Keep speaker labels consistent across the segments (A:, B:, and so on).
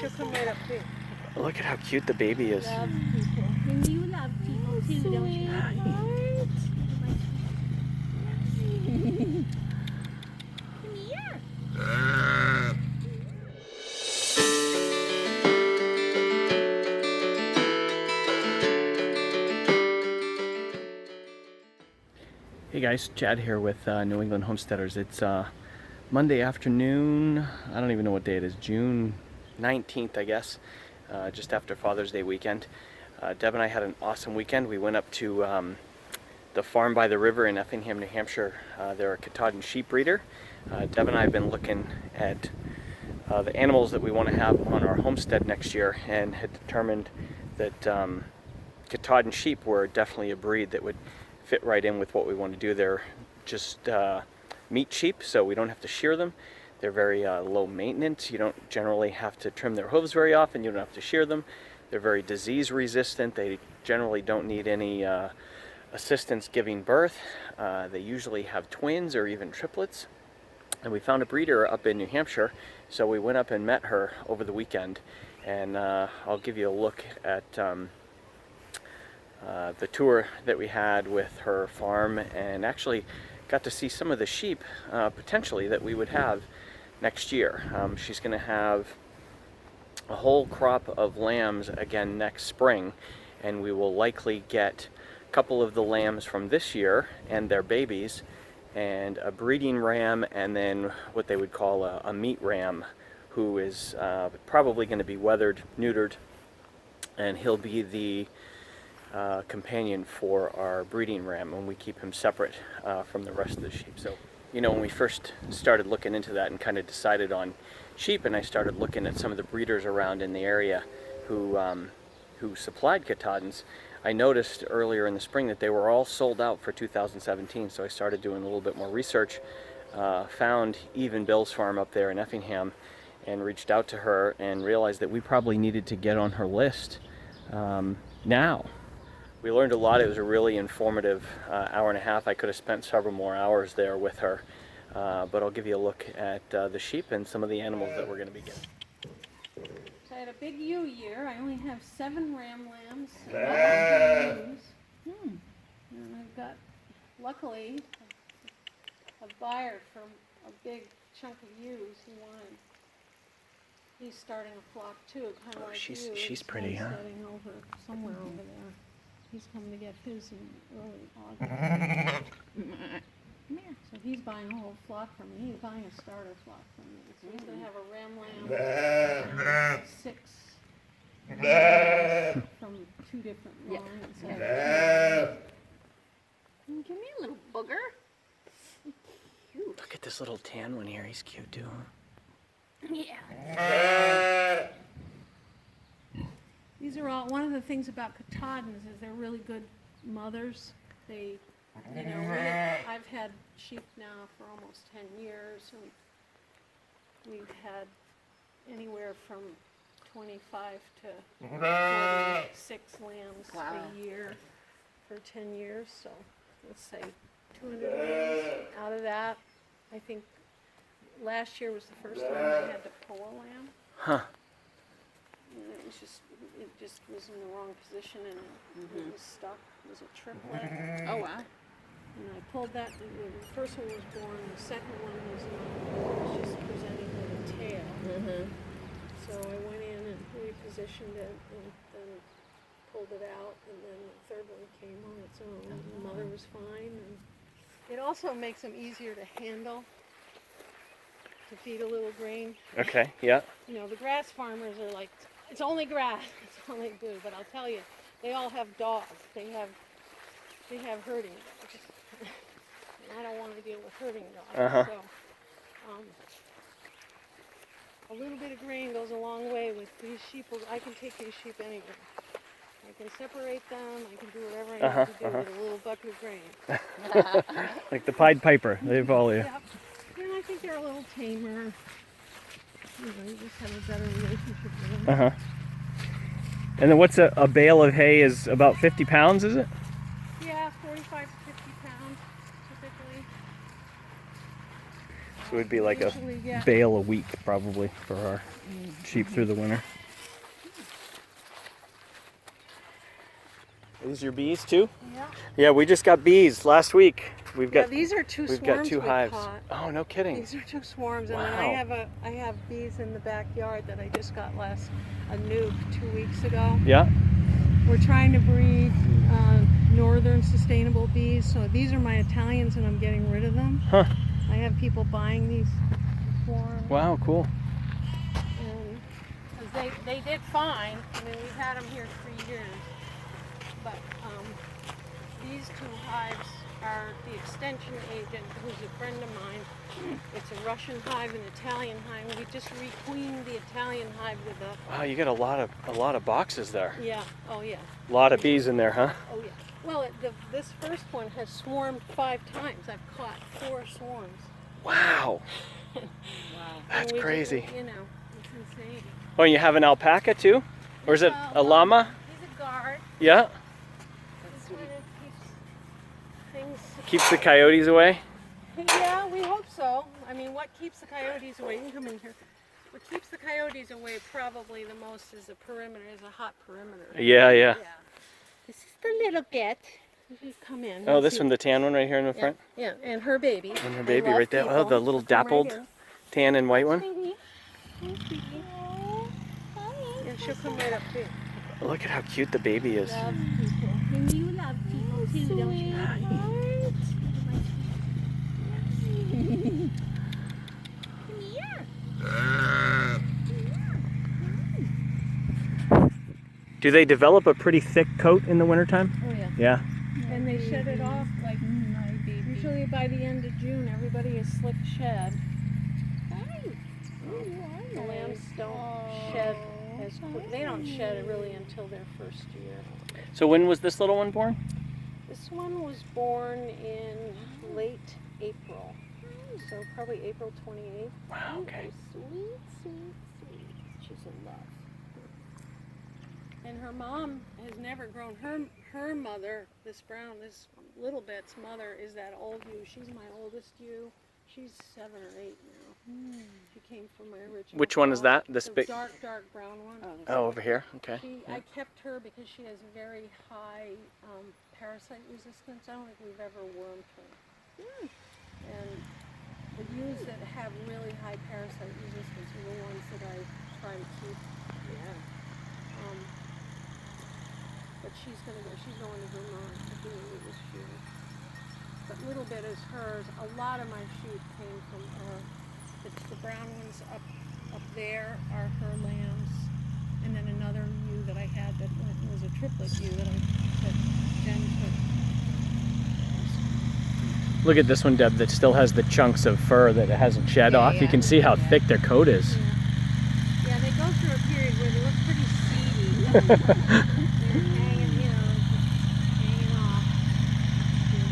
A: She'll come right up too.
B: Look at how cute the baby is.
A: Loves people. And you love people too, don't you? Come here.
B: Hey guys, Chad here with New England Homesteaders. It's Monday afternoon. I don't even know what day it is. June 19th, I guess. Just after Father's Day weekend. Deb and I had an awesome weekend. We went up to the farm by the river in Effingham, New Hampshire. They're a Katahdin sheep breeder. Deb and I have been looking at the animals that we want to have on our homestead next year and had determined that Katahdin sheep were definitely a breed that would fit right in with what we want to do. They're just meat sheep, so we don't have to shear them. They're very low maintenance. You don't generally have to trim their hooves very often. You don't have to shear them. They're very disease resistant. They generally don't need any assistance giving birth. They usually have twins or even triplets. And we found a breeder up in New Hampshire, so we went up and met her over the weekend. And I'll give you a look at the tour that we had with her farm, and actually got to see some of the sheep potentially that we would have next year. She's going to have a whole crop of lambs again next spring, and we will likely get a couple of the lambs from this year and their babies, and a breeding ram, and then what they would call a meat ram, who is probably going to be weathered, neutered, and he'll be the companion for our breeding ram when we keep him separate from the rest of the sheep. So, you know, when we first started looking into that and kind of decided on sheep, and I started looking at some of the breeders around in the area who supplied Katahdins, I noticed earlier in the spring that they were all sold out for 2017. So I started doing a little bit more research, found Even Bill's farm up there in Effingham, and reached out to her and realized that we probably needed to get on her list now. We learned a lot. It was a really informative hour and a half. I could have spent several more hours there with her, but I'll give you a look at the sheep and some of the animals that we're going to be getting.
A: So I had a big ewe year. I only have 7 ram lambs and and I've got, luckily, a buyer for a big chunk of ewes. He's starting a flock too, kind of like
B: she's
A: you.
B: She's pretty, huh?
A: Starting over somewhere over there. He's coming to get his in early August. Come here. So he's buying a whole flock from me. He's buying a starter flock from me. So he's going to have a ram lamb, 6 from 2 different lines. Come here, little booger. Cute.
B: Look at this little tan one here. He's cute too.
A: Yeah. These are all, one of the things about Katahdins is they're really good mothers. They, you know, I've had sheep now for almost 10 years, and we've had anywhere from 25 to 46 lambs a year for 10 years. So let's say 200 lambs out of that. I think last year was the first time I had to pull a lamb.
B: Huh.
A: And it just was in the wrong position, and it was stuck. It was a triplet.
C: Oh wow!
A: And I pulled that. The first one was born. The second one was just presenting with a tail. So I went in and repositioned it, and then pulled it out, and then the third one came on its own. The mother was fine, and it also makes them easier to handle. To feed a little grain.
B: Okay, yeah.
A: You know, the grass farmers are like, it's only grass, that's all they do. But I'll tell you, they all have dogs. They have herding dogs. And I don't want to deal with herding dogs. So, a little bit of grain goes a long way with these sheep. I can take these sheep anywhere. I can separate them. I can do whatever I need to do with a little bucket of grain.
B: Like the Pied Piper. They've all you.
A: Yep. And I think they're a little tamer. You know, you just have a better relationship with them.
B: And then what's a bale of hay is about 50 pounds, is it?
A: Yeah, 45 to 50 pounds, typically.
B: So it would be like
A: Usually,
B: a
A: yeah.
B: bale a week probably for our sheep through the winter. Are these your bees too?
A: Yeah.
B: Yeah, we just got bees last week. We've
A: Yeah,
B: got
A: these are two
B: we've
A: swarms
B: got 2
A: we
B: hives.
A: caught.
B: Oh, no kidding.
A: These are 2 swarms, and
B: Wow.
A: then I have bees in the backyard that I just got a nuke 2 weeks ago.
B: Yeah.
A: We're trying to breed northern sustainable bees, so these are my Italians, and I'm getting rid of them.
B: Huh.
A: I have people buying these swarms.
B: Wow, cool.
A: And 'cause they did fine. I mean, we've had them here 3 years, but these 2 hives are the extension agent, who's a friend of mine. It's a Russian hive, an Italian hive. We just requeened the Italian hive with a.
B: Wow, you got a lot of boxes there.
A: Yeah. Oh yeah.
B: A lot of bees in there, huh?
A: Oh yeah. Well, this first one has swarmed 5 times. I've caught 4 swarms.
B: Wow.
A: Wow.
B: That's
A: And
B: crazy.
A: You know, it's insane.
B: Oh, and you have an alpaca too? Or is it a llama?
A: He's a guard.
B: Yeah.
A: This one keeps things.
B: Keeps the coyotes away?
A: Yeah, we hope so. I mean, what keeps the coyotes away? You can come in here. What keeps the coyotes away probably the most is the perimeter, is a hot perimeter.
B: Yeah, yeah.
A: This is the little bit. You come in.
B: Oh, this one, the tan one right here in the front?
A: Yeah, and her baby.
B: And her
A: They
B: baby
A: love
B: right there. Oh,
A: people.
B: the little
A: Come right
B: dappled
A: in.
B: tan and white one.
A: Sweetie. Hey, sweetie. Yeah, she'll come right up too.
B: Look at how cute the baby is.
A: Loves people. And you love people too, don't you?
B: Do they develop a pretty thick coat in the wintertime?
A: Oh yeah.
B: Yeah.
A: And they shed it off like usually by the end of June. Everybody is slick shed. The lambs don't shed as quick. They don't shed really until their first year.
B: So when was this little one born?
A: This one was born in late April, so probably April 28th.
B: Wow, okay.
A: Sweet, sweet, sweet. She's in love. And her mom has never grown. Her mother, this little bit's mother, is that old ewe. She's my oldest ewe. She's 7 or 8 now. She came from my original.
B: Which one is
A: flock.
B: that? This
A: The
B: big?
A: dark brown one.
B: Oh, over here. Okay.
A: I kept her because she has very high parasite resistance. I don't think we've ever wormed her. And the ewes that have really high parasite resistance are the ones that I try to keep. But she's going to Vermont at the end of this year. But little bit is hers. A lot of my sheep came from the brown ones up there are her lambs, and then another ewe that I had that was a triplet ewe that Jen took.
B: Look at this one, Deb, that still has the chunks of fur that it hasn't shed off. You can see how thick their coat is.
A: Yeah, they go through a period where they look pretty seedy. They're hanging off.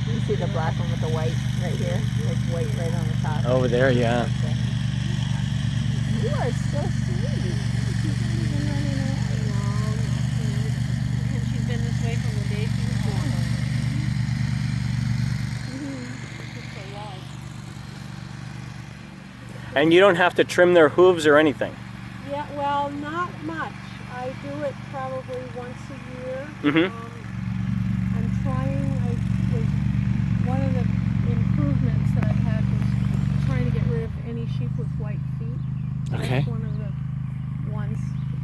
C: You see the black one with the white right here? Like white right on the top.
B: Over there, yeah.
C: You are so sweet.
A: And she's been this way from the day she was born. Just a love.
B: And you don't have to trim their hooves or anything.
A: Yeah, well, not much. I do it probably once a year. I'm trying. One of the improvements that I've had was trying to get rid of any sheep with white feet.
B: Okay.
A: That's one of the ones.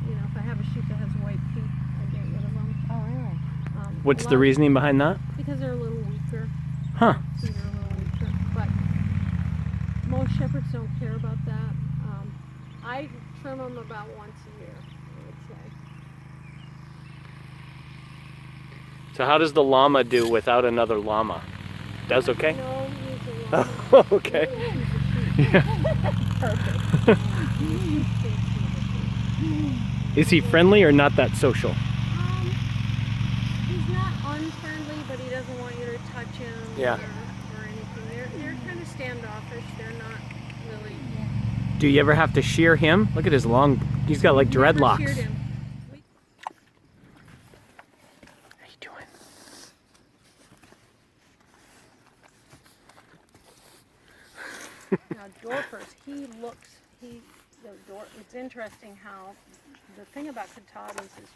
A: You know, if I have a sheep that has white feet, I get rid of them.
C: Oh, really?
B: What's the reasoning behind that?
A: Because they're a little weaker.
B: Huh.
A: Feet are a little weaker. But most shepherds don't care about that. I trim them about once a year, I would say.
B: So how does the llama do without another llama? Does okay?
A: No, he's a llama.
B: Okay.
C: Perfect.
B: Is he friendly or not that social?
A: He's not unfriendly, but he doesn't want you to touch him
B: Yeah.
A: or anything. They're kind of standoffish. They're not really.
B: Do you ever have to shear him? Look at his long, he's got like
A: Never
B: dreadlocks.
A: sheared him.
B: How you doing?
A: Now Dorpers, it's interesting how, the thing about Katahdins is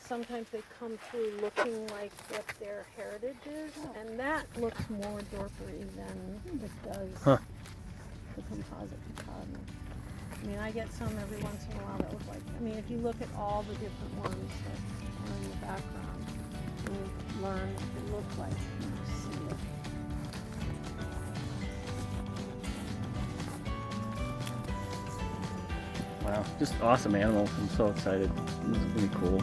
A: sometimes they come through looking like what their heritage is, and that looks more Dorpery than it does the composite Katahdin. I mean, I get some every once in a while that look like, if you look at all the different ones that are in the background, you learn what they look like when you see it.
B: Wow, just awesome animals. I'm so excited. This is really cool.